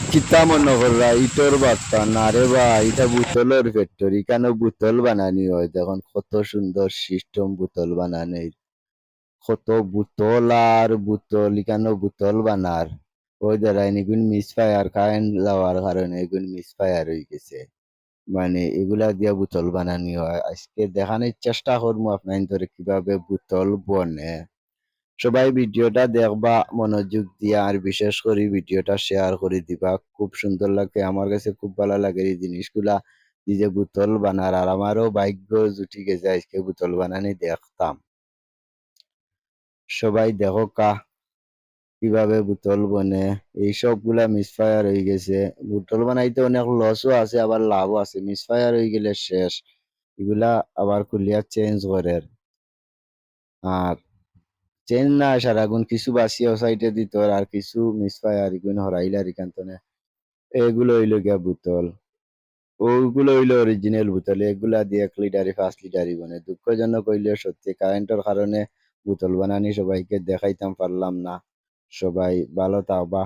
কিতা মনে কররা ইটর বার্তা না রে বা এটা বোতলের ফ্যাক্টরি কেন বোতল বানানি হয় দেখুন কত সুন্দর সিস্টেম বোতল বানানোর কত বোতল আর বোতল এখানে বোতল বানার ওই দ্বারা এগুন মিস ফায়ার কারেন্ট যাওয়ার কারণে এগুন মিস ফায়ার হয়ে গেছে মানে এগুলা দিয়া বোতল বানানি হয় আজকে দেখানোর চেষ্টা করবো আপনার কিভাবে বোতল বনে সবাই ভিডিওটা দেখবা মনোযোগ দিয়া আর বিশেষ করে ভিডিওটা শেয়ার করে দিবা খুব সুন্দর লাগে আমার কাছে খুব ভালো লাগে এই জিনিসগুলা নিজে বোতল বানার আর আমারও ভাগ্য জুটি গেছে আজকে বোতল বানানি দেখতাম সবাই দেখো কা কিভাবে বোতল বনে এই সবগুলা মিসফায়ার হয়ে গেছে বোতল বানাইতে অনেক লসও আছে আবার লাভও আছে মিসফায়ার হয়ে গেলে শেষ এগুলা আবার খুলিয়া চেঞ্জ করে আর চেন না আসার আগুন কিছু বাঁচিয়ে সাইডে দিত আর কিছু মিসফায়ার এগুন হরাইলার এখান এগুলো হইলো গিয়া বোতল ওগুলো হইলো অরিজিনাল বোতল এগুলা দিয়ে 1 লিটারে 5 লিটারই বনে দুঃখজনক হইলেও সত্যি কারেন্টের কারণে বোতল বানানি সবাইকে দেখাইতাম পারলাম না সবাই ভালো থাকবা